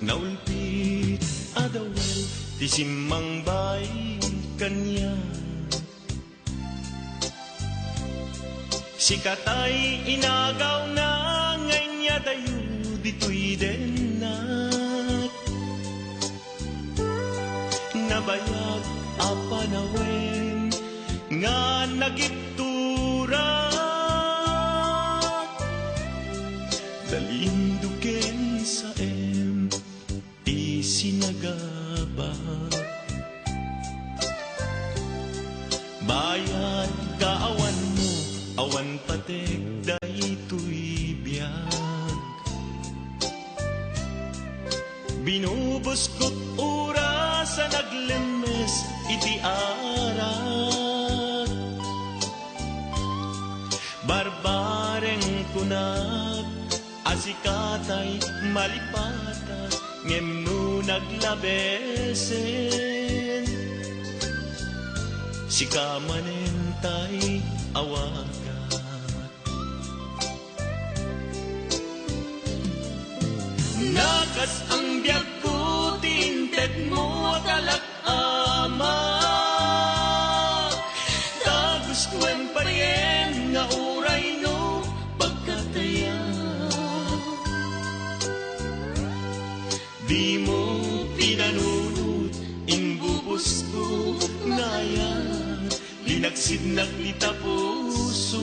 Naulpit adawel ti simmang bay kanya. Sikatay inagaw na nganya dayo dito'y denat. Nabayag apanawen nga nagiptura. Dalinduken sa ti sinagaba. Bayad kaawan mo, awan patek daytoy biyag. Binubos ko't ura sa naglemes iti arak. Barbareng kunag asikatay malipata ngem no naglabesen. Sikamanentay awagat. Nakas ang biyag ko tinted mo akalak ama. Tagus kuen parien nga uray no pagkataya. Di mo pinanunod inbubos ko ngayon. Linagsidnag ni tapuso.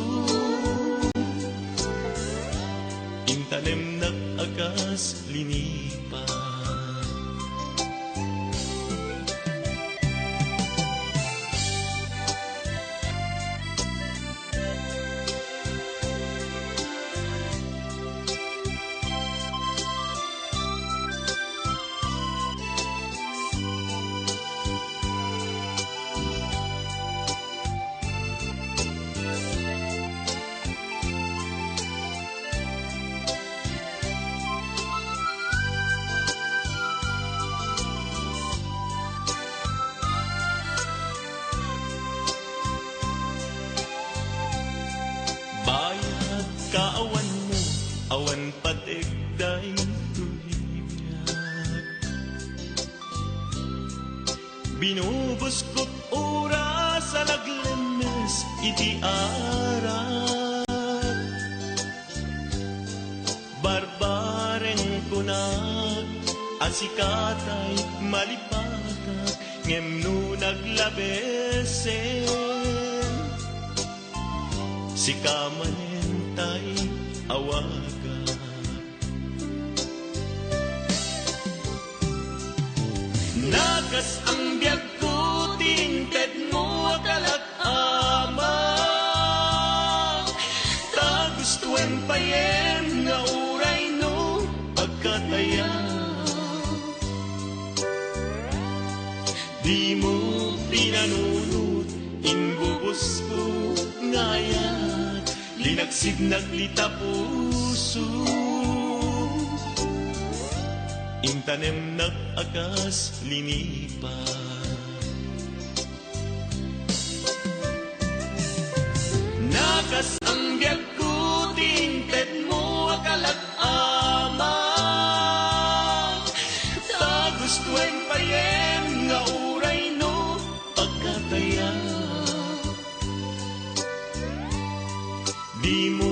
Intanem nag-agas linipa. Bayad kaawan mo, awan patek daytoy biyag. Binubos ko't ura sa naglemes iti arak. Barbareng kunag asikatay malipatag ngem no naglabesen. Sikamanentay awagat. Nagas ang biyag ko tinted mo akalak ama. Tagus tuen payen nga uray no pagkataya. Di mo pinanunod inbubos ko ngayon. Linagsidnag ni tapuso. Intanem nag-agas linipa. Nakas ang biyag ko tinted mo akalak ama. Tagus tuen payen nga uray no pagkataya. Di mo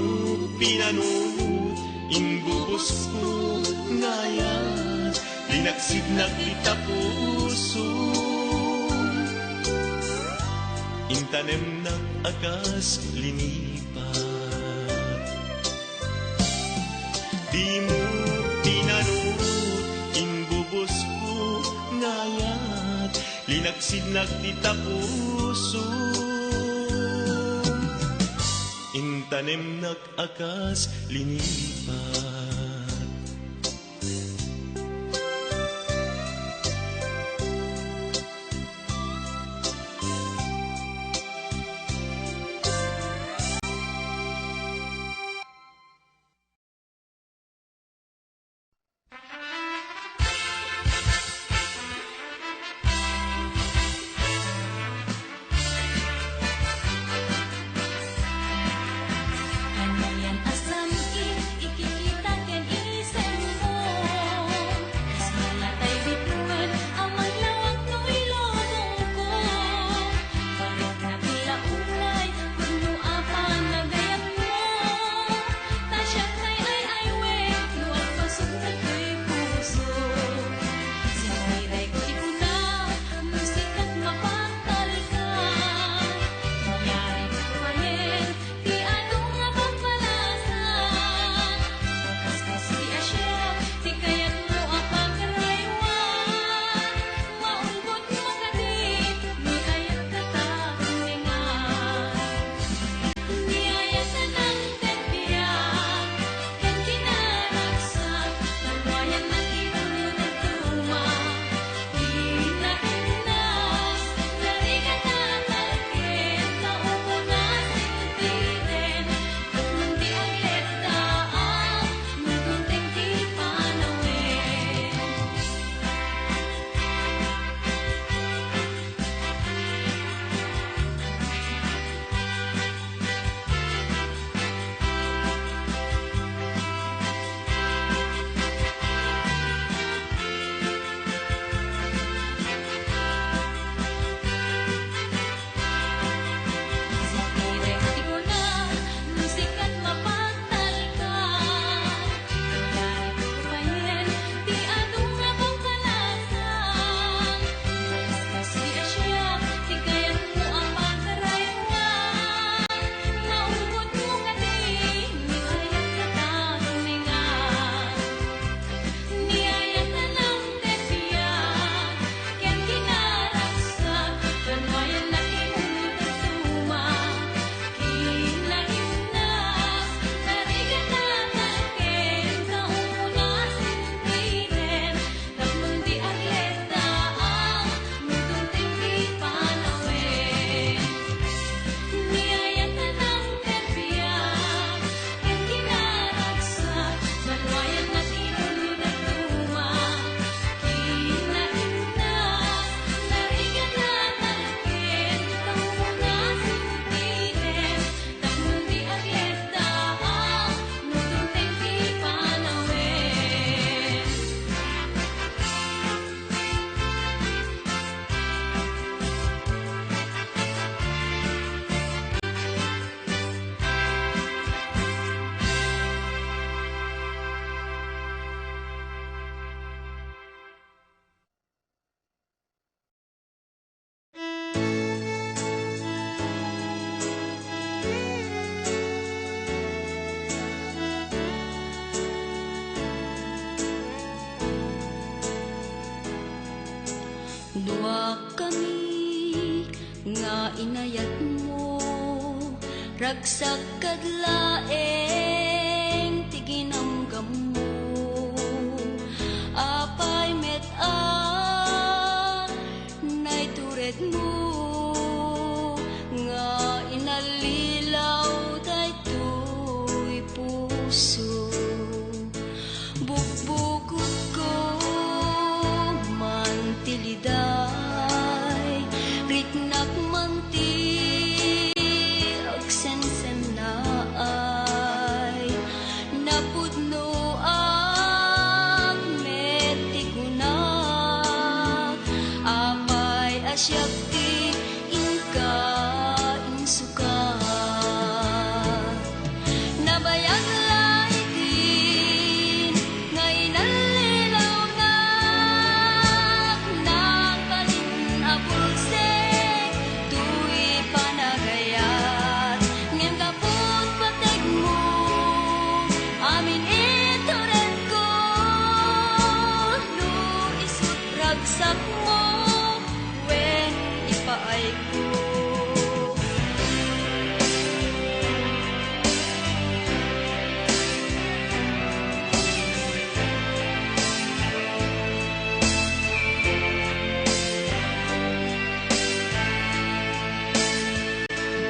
pinanunod inbubos ko ngayon. Linagsidnag ni tapuso. Intanem nag-agas linipa. Di mo pinanunod inbubos ko ngayon. Linagsidnag ni tapuso. Intanem nag-agas linipat. Ano yan asam ikikita Dua kami nga inayat mo, ragsak kadlaeng tiginamgam mo, apay met-a nay tured mo, nga inalilaw daytoy puso. Bugbugod ko mantiliday, riknak manti agsensen na ay napudno ang metigunak, apay asyak ti inka insuka. Nabayag laitin ngay nalilaw nak nagbalin abulse tuy panagayat ngem kaput pateg mo amin itoren ko no isut ragsak mo wen ipaay ko.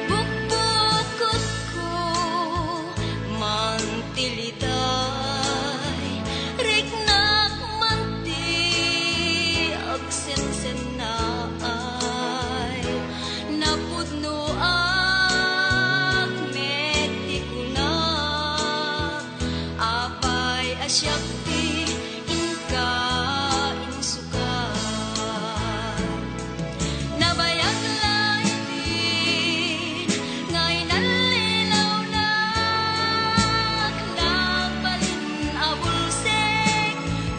Bukbukod ko mantiliday, riknak manti agsensen na ay napudno ak metigunak, apay asyak ti inka insuka. Nabayag laitin ngay nalilaw nagbalin abulsek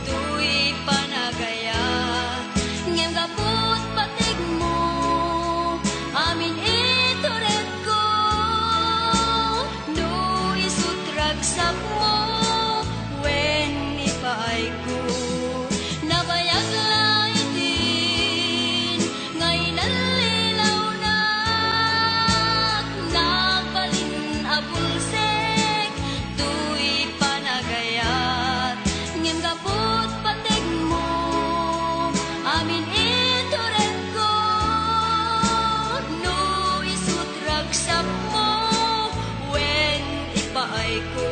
tuy panagayat ngem kaput pateg mo amin itoret ko no isut ragsak mo wen ipaay ko. Nabayag laitin ngay nalilaw nagbalin abulsek tuy panagayat ngem kaput pateg mo amin itoret ko no isut ragsak mo wen ipaay ko.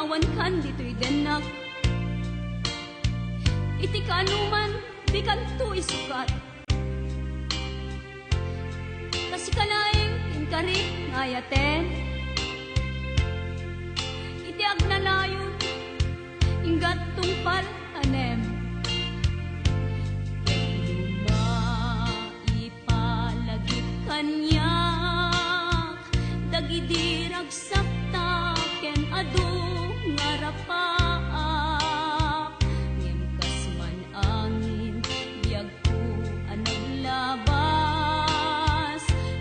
awan kan dito'y denak. Iti kanuman, di kanto isukat. Kasi kalaing inkari ngayaten. Iti agnanayon, inggat tungpal tanem. Ipalagip kanyak, dagidirag sakta, ken adu ngarapaak. Ngimkas man angin, biyag ko anaglabas,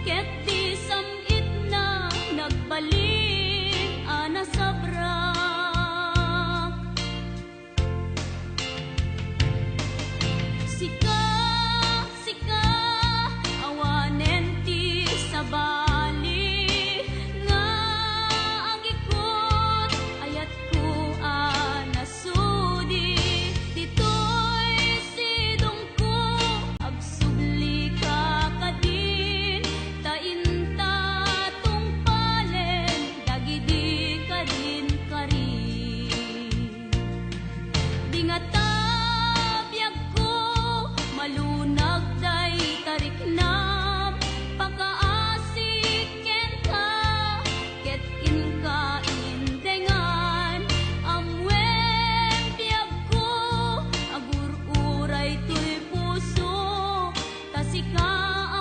ket di samit na nagbalik ana sabrak. Sika, sika, awanen ti sabali, nga agikot, ayat ko anasudi. Dito'y sidong ko, agsubli ka kadin, tainta tungpalen, dagidi ka din karin. Di nga tabiyag ko, malunag day tariknam, pakaasik ken ka, ket inka indengan. Amwen biyag ko, agur-uray to'y puso, tasika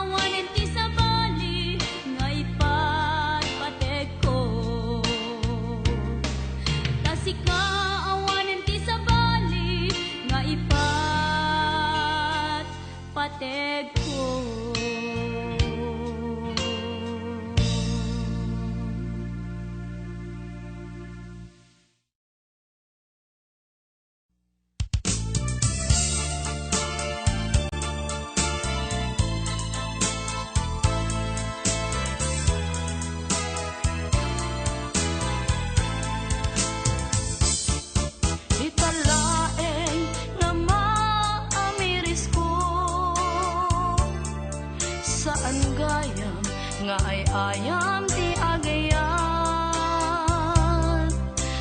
awanen ti sabali, nga ipatpateg ko. Tasika awanen ti sabali, nga ipatpateg ko. Italaeng nga maamiris ko, saan gayam nga ay ayam ti agayan.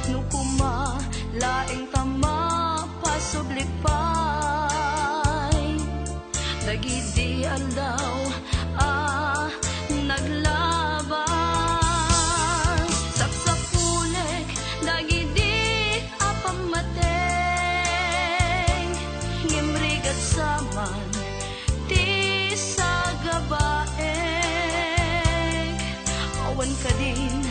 Nukuma laeng tama pasublikpay, dagidi aldaw naglaban. Saksapulek dagidi apamateng, ngimrigat saman ti sagabaeng. Awan ka din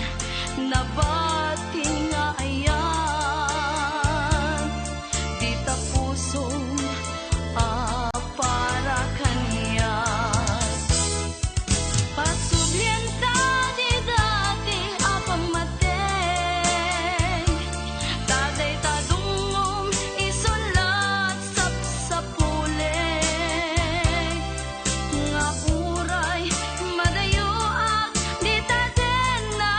nabati nga ayan, di tapusong para kanyan. Pasubyenta di dati apamateng, taday tadungom isulat sapsapuleng. Nga uray madayoak di tadenang,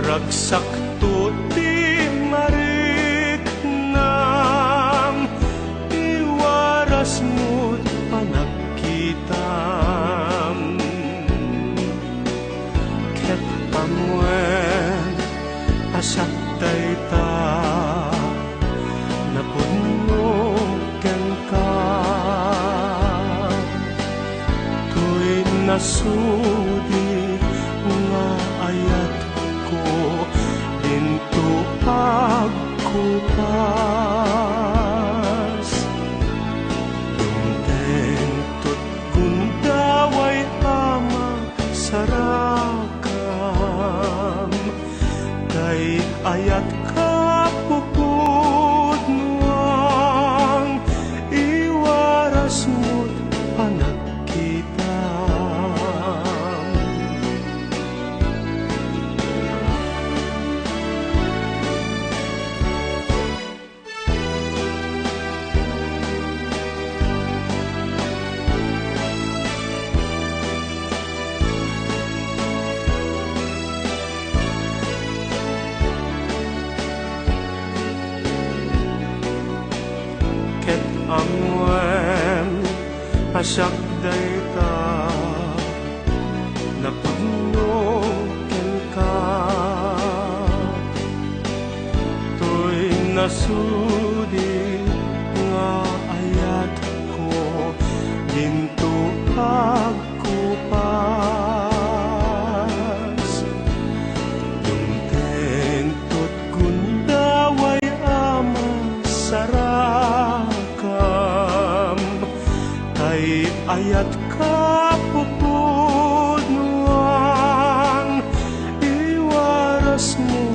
Ragsakto ti mariknam, iwaras mo't panagkitam. amwen asak dayta napunno ken ka tuwin nasudi nga ayat ko dinto pagkupas dungtentot kundaway ama sarakam kay ayat ka pupud nuang iwaras mo't anak kita. Amwen asak dayta napunno ken ka tuwing nasudi nga ayat ko ginto pagkupas dungtentot gundaway ama sarap ayat ka pupud nuang iwaras mo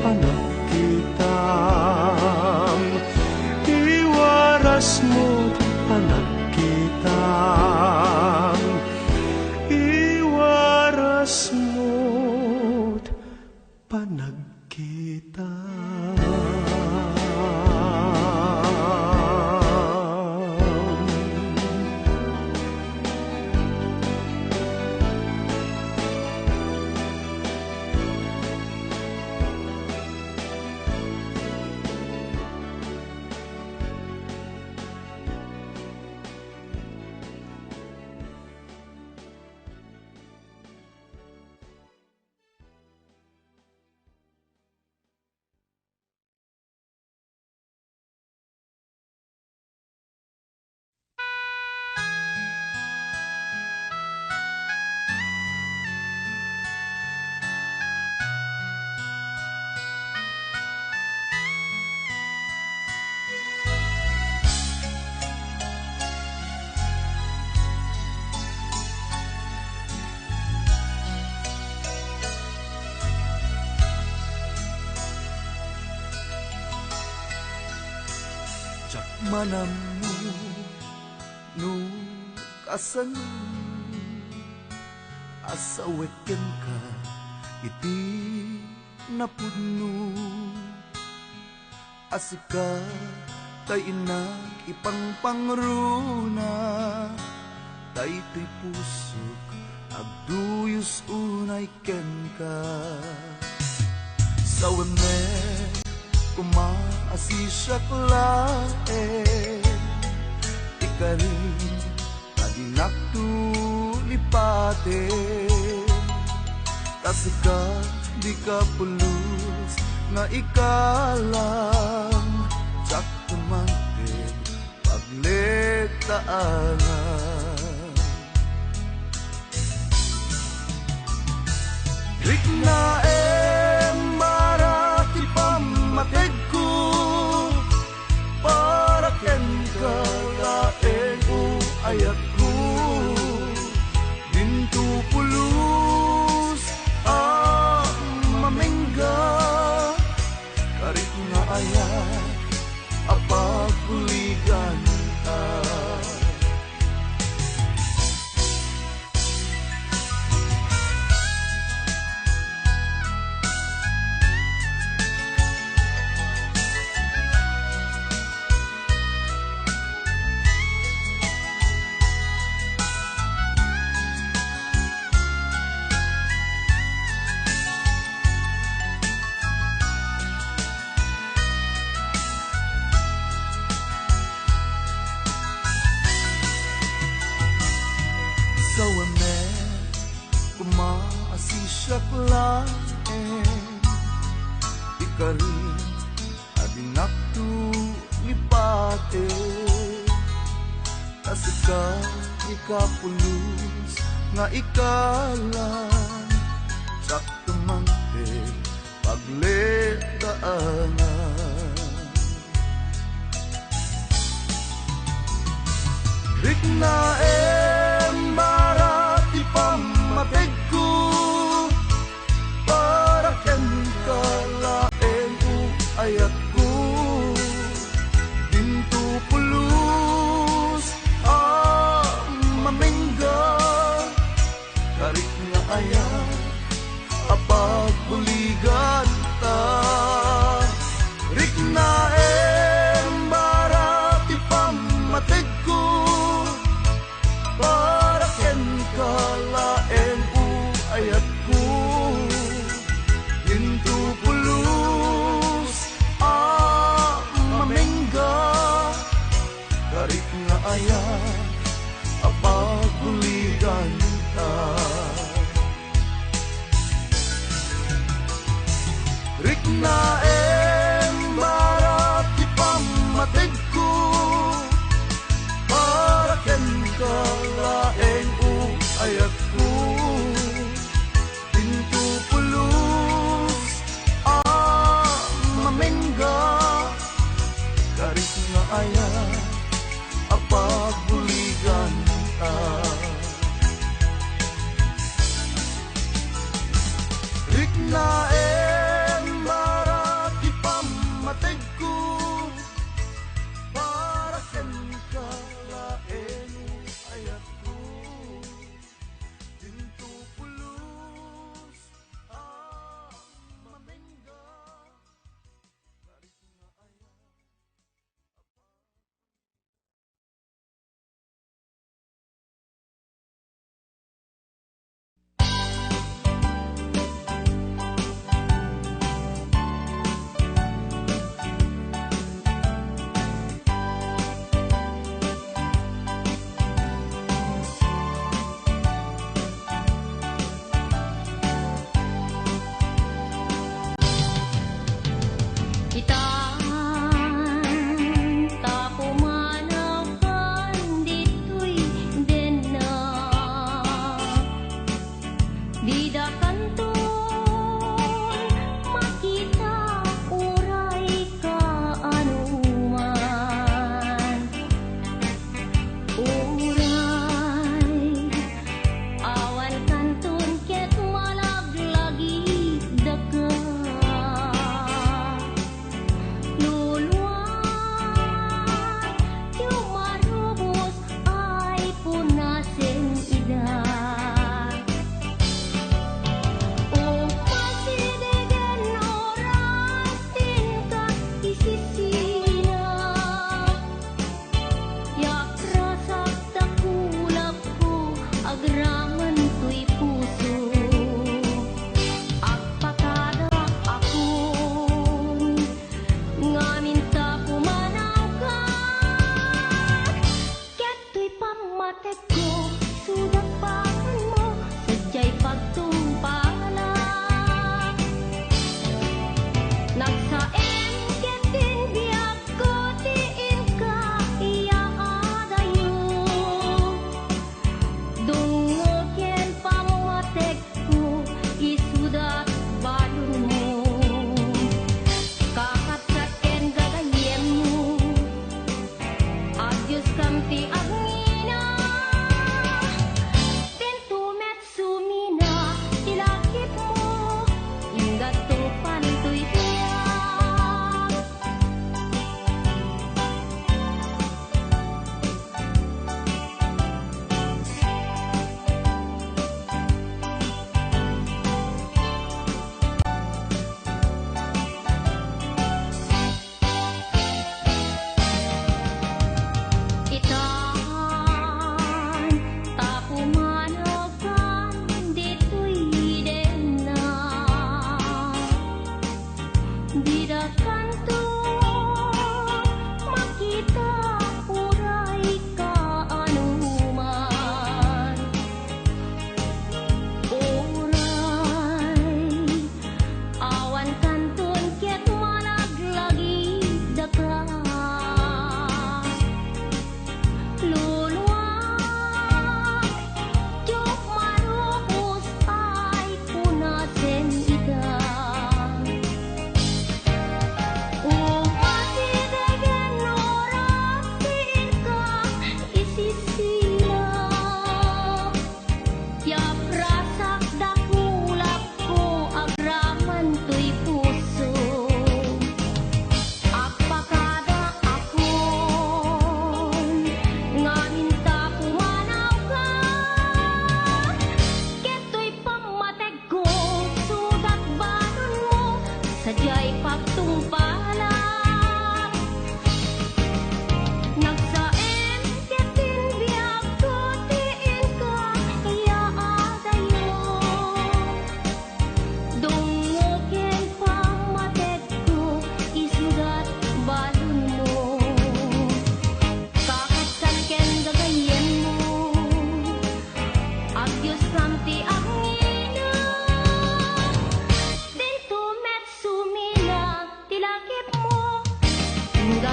anak kita iwaras mo anak kita iwaras mo panag kita. Manamu no kasan asaweken ka iti napuno asika tay inag ipangpangruna tay to'y pusok agduyos unay ken ka sawanen kumaasisyak lae ikarin kadinak tulipate tasika di ka pulos nga ikalang tsak tumantin pagletaanan riknae mated ko para ken ka laeng ayat ko dinto pulos mamengga karit nga ayat apagpuligan kapulos nga ikalan sakto manghe pagledaanan. Rik na marati pamatig ko para ken kalaeng ayat ko dinto pulos mamingga karik nga ayat apag buligan ta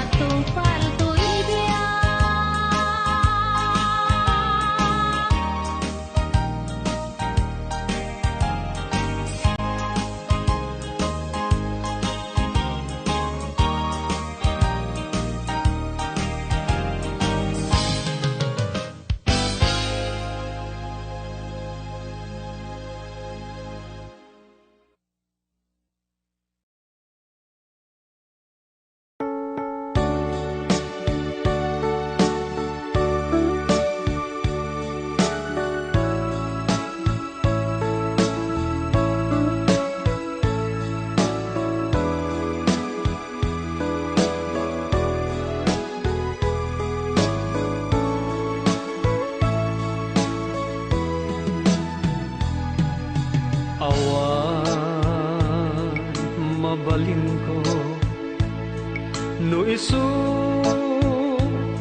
paltu-paltu ibia. Awan mabalin ko no isu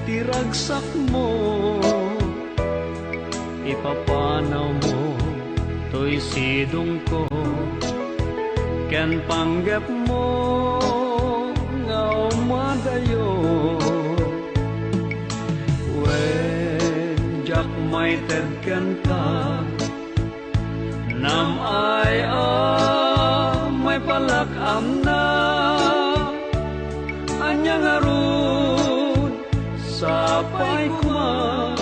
tiragsak mo ipapanaw mo to'y sidong ko ken panggap mo nga umadayo when jak may tedken ka nam ay may palakam na anyang arun sapay kuma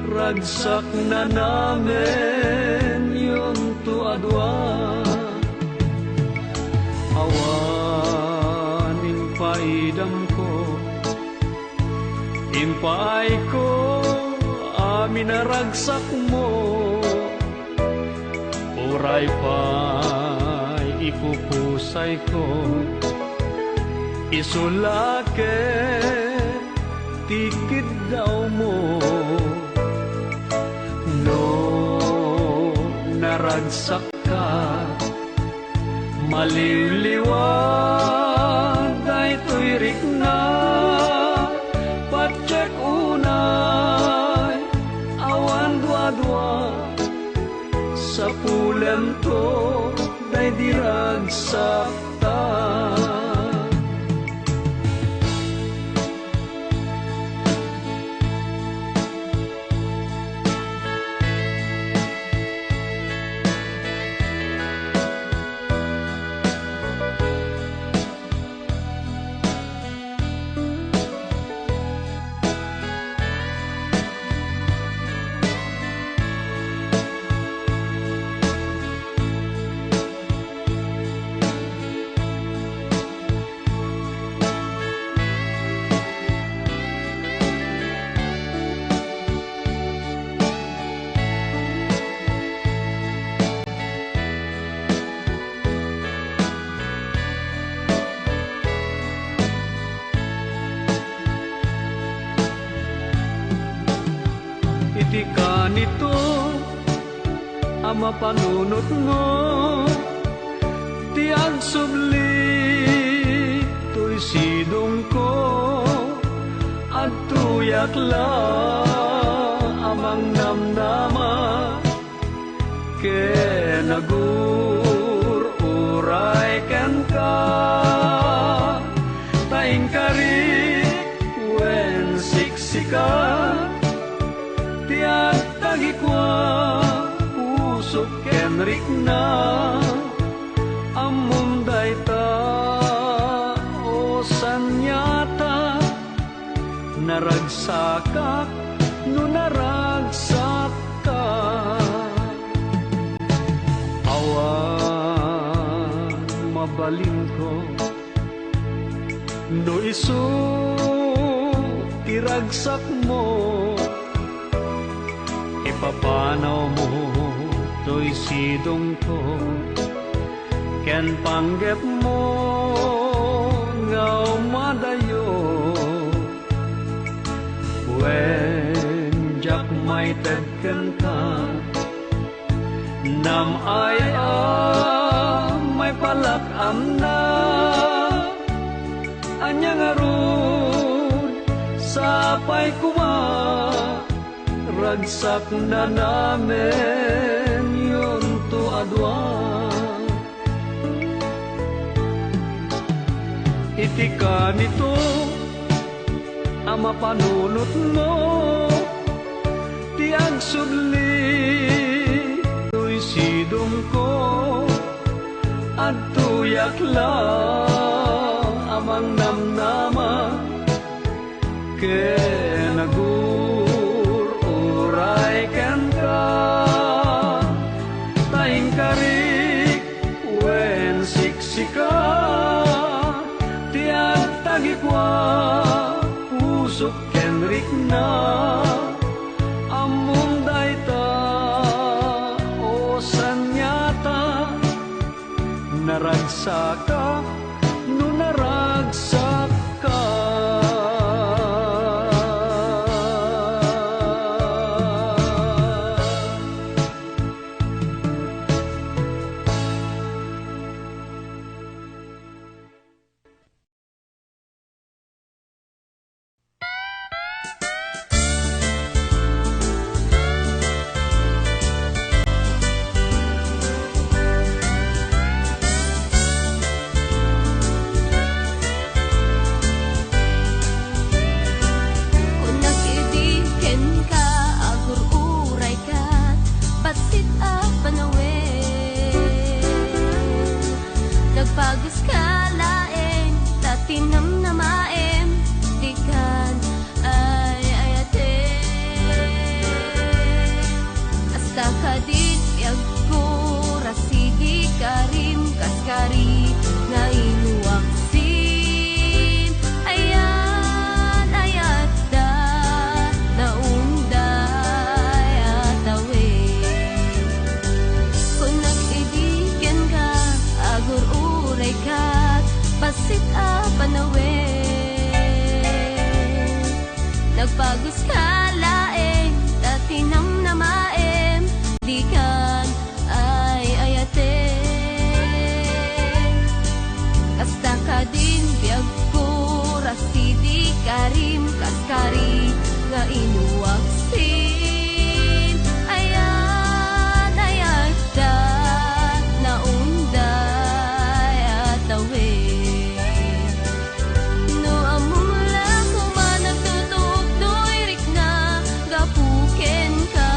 ragsak na namin yun tuadwa awan impaidam ko impay ko amin na ragsak mo uray pa'y ipupusay ko isulake tikid daw mo no naragsak ka maliliwag ay tuirik na patsek unay awan dua-dua sa pulam to day diragsak ta iti ka nito ama panunot mo ti agsubli to'y sidong ko at tuyak la amang namnama ke nagur-uray ken ka taing kari wen siksikan tiat tagikwa usok kenrik na amunday ta o sanyata naragsakak no naragsak ka awan mabalin ko no isu tiragsak mo ipapanaw mo to'y sidong ko ken panggap mo nga umadayo when jak may tedken ka nam ay may palakam na anyang arun sapay kuma ragsak na namin yun tuadwa iti ka nito ang mapanunot mo. Di agsudli to'y sidong ko at tuyak lang amang namnama ke nagururay ken ka taing karik wen siksika tiag tagikwa pusok kenrik na among dayta o sanyata naragsak ka no naragsak ka. Nagpagos ka laeng, tatinam na maem, di kan ay ayaten. Kasta ka din biyag ko, rasidi karim kaskari, nga inuwaksin. Ayan, ayata, naunday at awin. No amula ko man nagtutup, doirik na gapuken ka.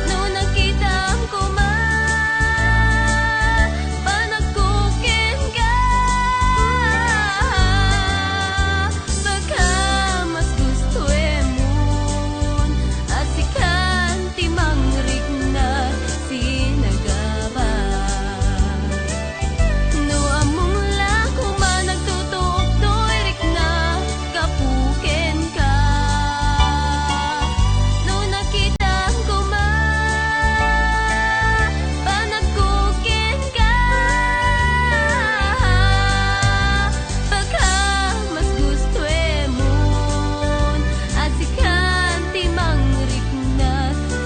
No nakita ko man, panagkuken ka. Baka mas gusto emun, asikan timang rik na sinagaba. No amula ko man nagtutup, doirik na gapuken ka. No nakita ko man, panagkuken ka. Baka mas gusto emun, asikan timang rik na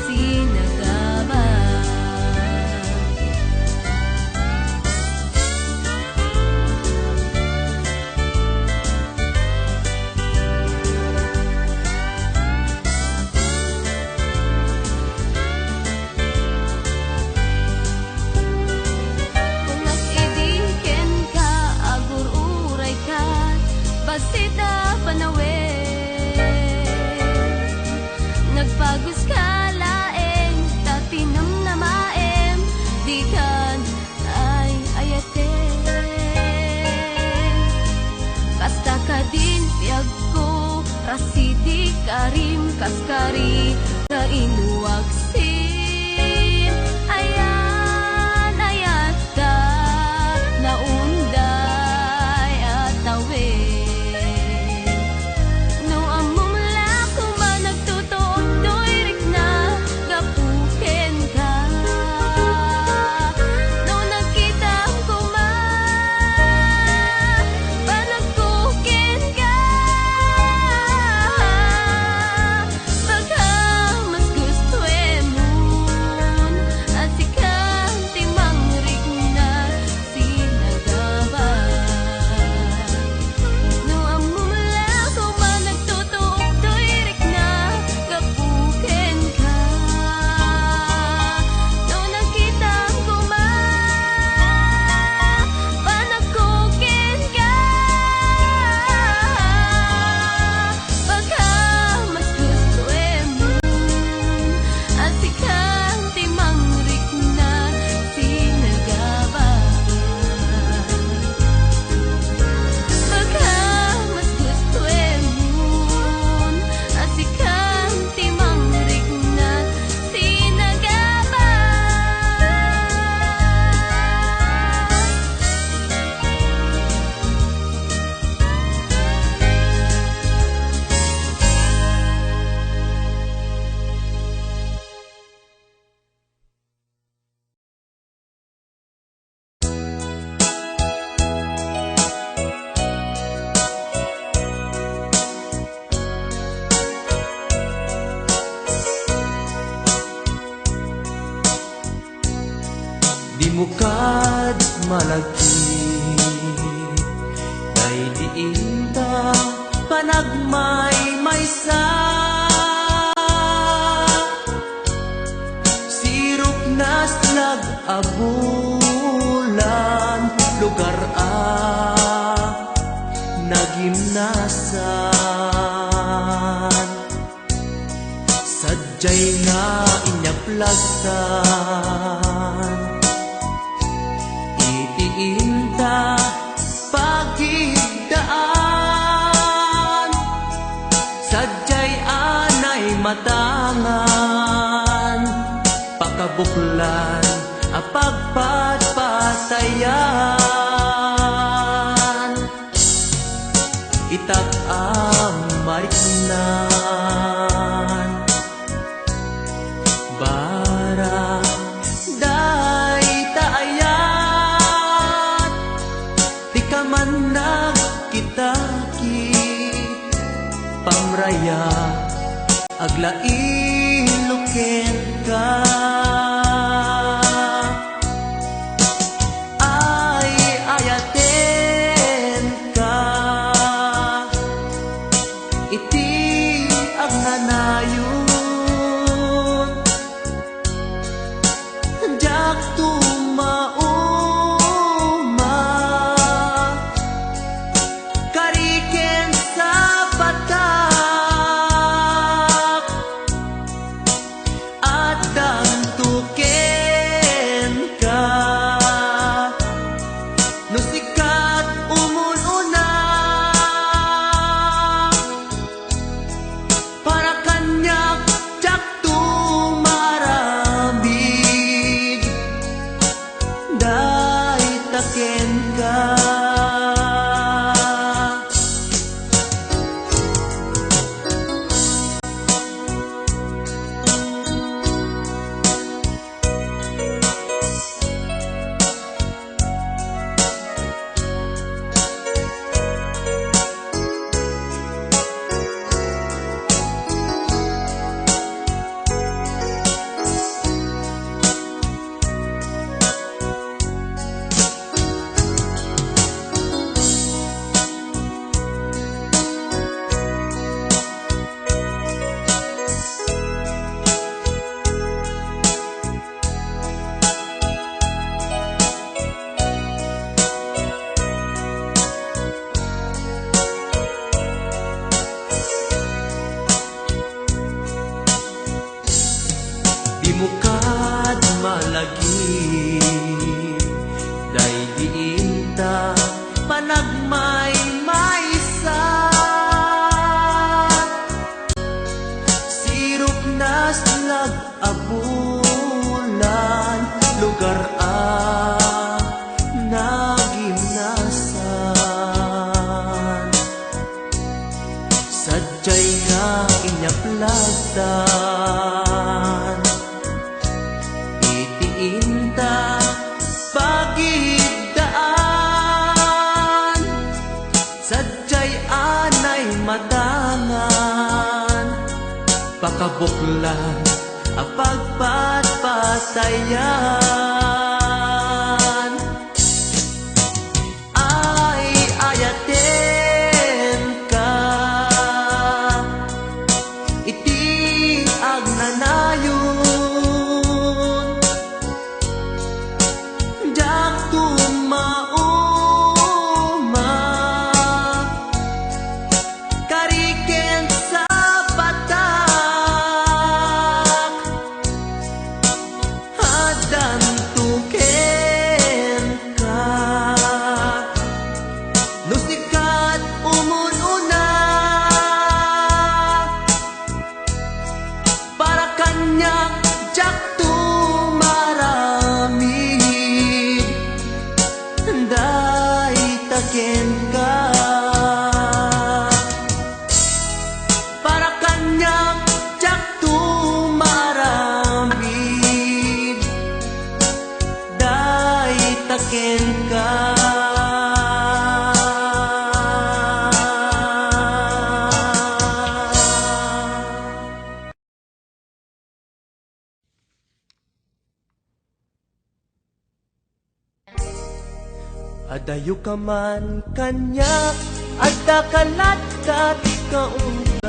sinagaba. Kung nag-idiken ka, agur uray ka, basita panawin. Nagpagos ka laeng, tatinam na maem, di kan ay ayaten. Kasta ka din biyag ko, rasidi karim kaskari, ka inuwaksin. Ayan, ayata, naunday at awin. No amumla ko man nagtutup, doirik na gapuken ka. No nakita ko man, panagkuken ka. Baka mas gusto mo malagi kay diin ta panagmaymaysa sirop na slag abulan lugar nagimnasan sadyay nga inyaplagtan itiinta pagigdaan sadyay anay matangan pakabuklan apagpatpatayan itak amariknan bara day taayat di ka man nagkitaki pamraya aglain ka ay ayaten ka iti agnanayon jak tumauma kariken sa batak at dantuken ka no sikat umununa para kanyak jak tumarabig day taken ka di mukad malagi day diinta panagmaymaysa sirop na slag abulan lugar nagimnasan sadyay nga inyaplagtan itiinta pagigdaan sadyay anay matangan pakabuklan apagpatpatayan ay ayaten ka iti agnanayon jak tumauma kariken sa batak hadan tuken ka no sikat umununa para kanyak jak tumaramid day taken ka para kanyak jak tumaramid day taken ka Adayo ka man kanya at dakalat kat kaunggak.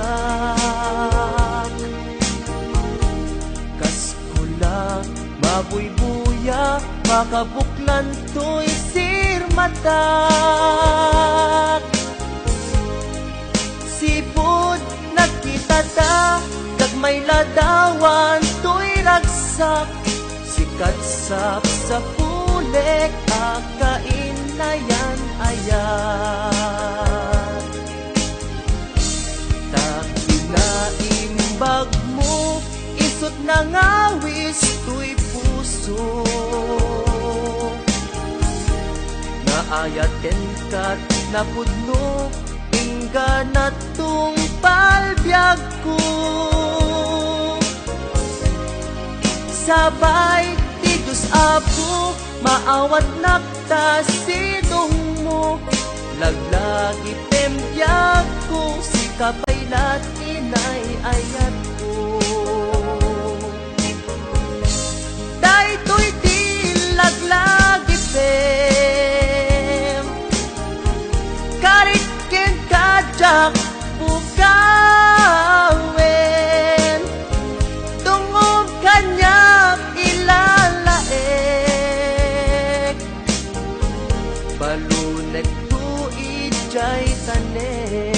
Kas kula mabuybuya makabuklan to'y sirmatak. Sipod nakita ta kag may ladawan to'y ragsak. Sikat sa pulek akain na yan ayan. Takinaimbag mo isot na ngawis to'y puso. Naayaten kat napudno ingga na tung palbyag ko. Sabay ti Diyos Apo maawat nakta sidong mo. Laglagi tembyak ko si kapaylat inay ayat ko. Daytoy di laglagi tem karit ken kajak bukawen. Tungod kanya ilalaek balunek tu ijay tanem.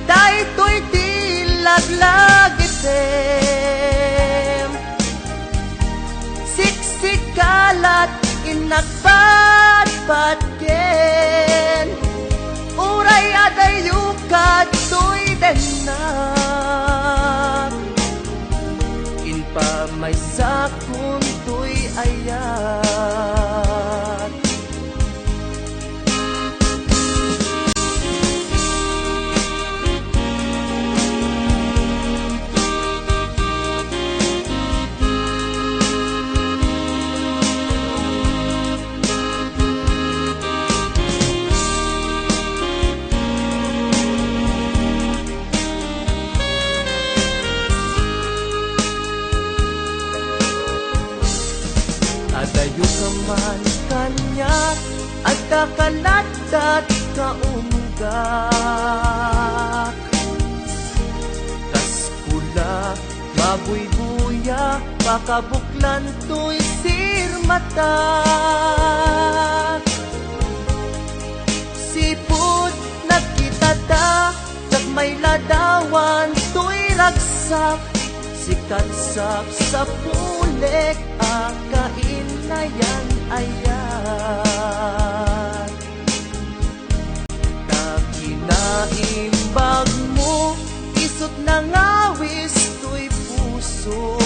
Daytoy di laglagi tem siksikalat inagpatpat ken. Uray adayo ka to'y denak. Inpa may sakon to'y ayat. Adayo ka man kanya at dakalat kaunggak. Kas kula mabuybuya pakabuklan to'y sirmatak. Sipod nakita ta kag may ladawan to'y ragsak. Sikat sa pulek akain na yan ayan. Takinaimbag mo isot na ngawis to'y puso.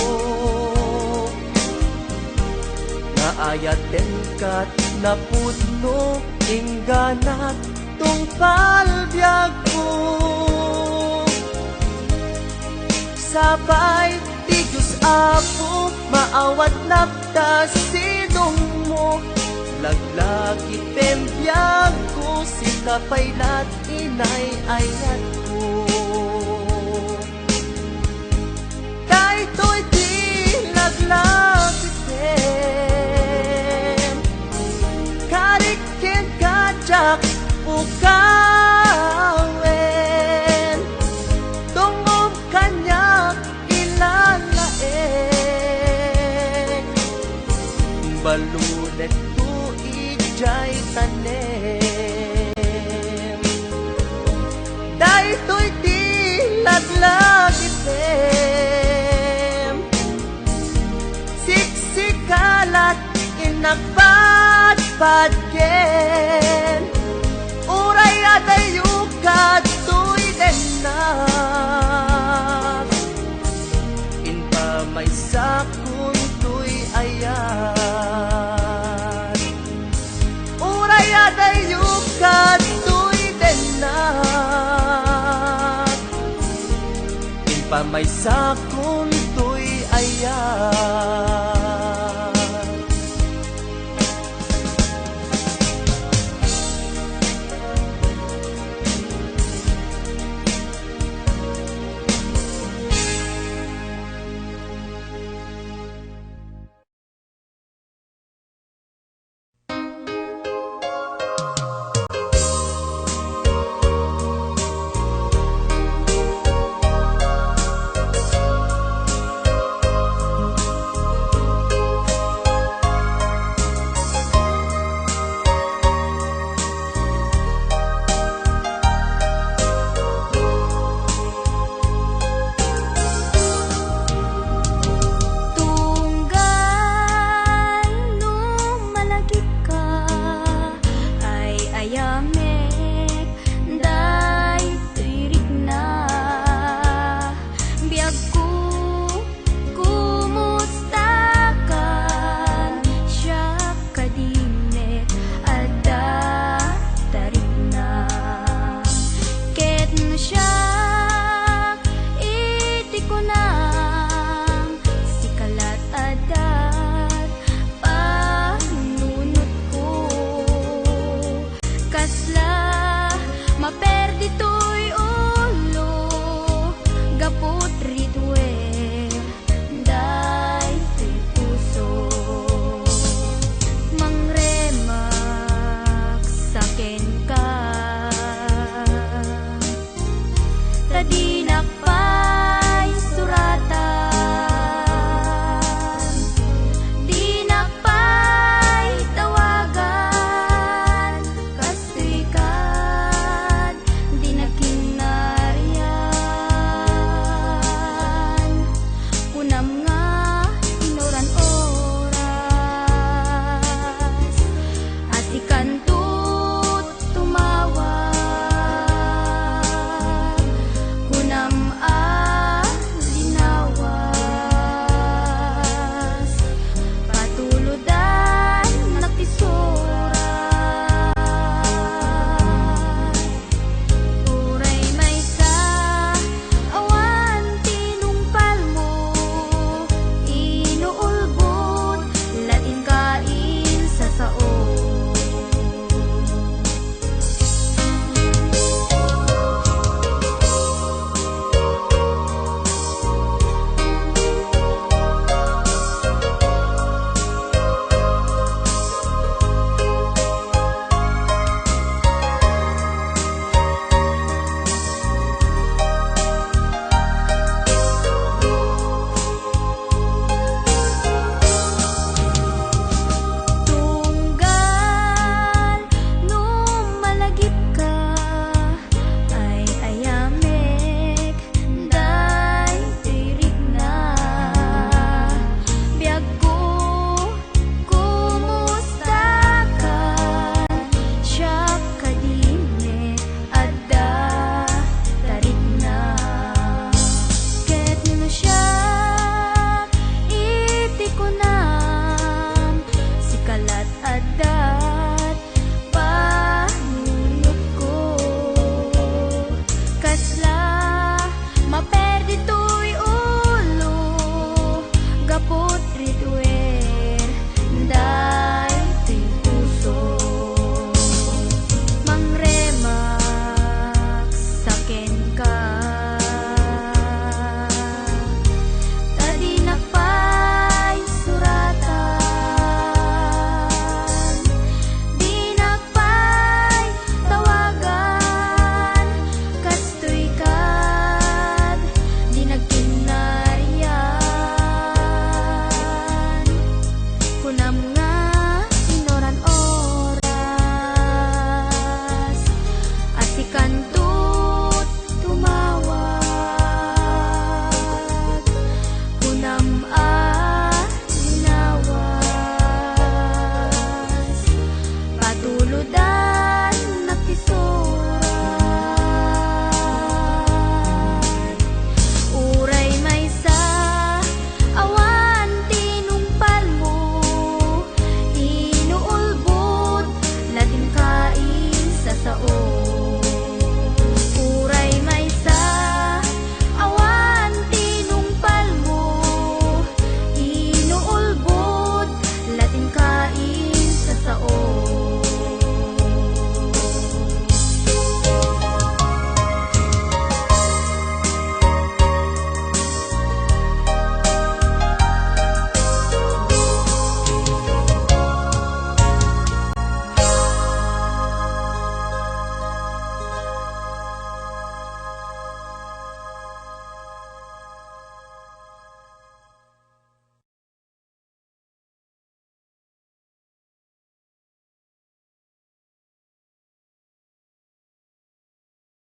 Naayaten kat napudno ingganat tung palbyag ko. Sabay ti Diyos Apo maawat nakta sidong mo. Laglagi tembyak ko si kapaylat inay ayat ko. Daytoy di laglagi tem karik ken kajak bukawen. Tungod kanya ilalaek balunek tu ijay tanem. Daytoy di laglagi tem siksikalat inagpatpat ken. Uray adayo ka to'y denak. Inpa may sakon to'y ayat. Uray adayo ka to'y denak. Inpa may sakon to'y ayat.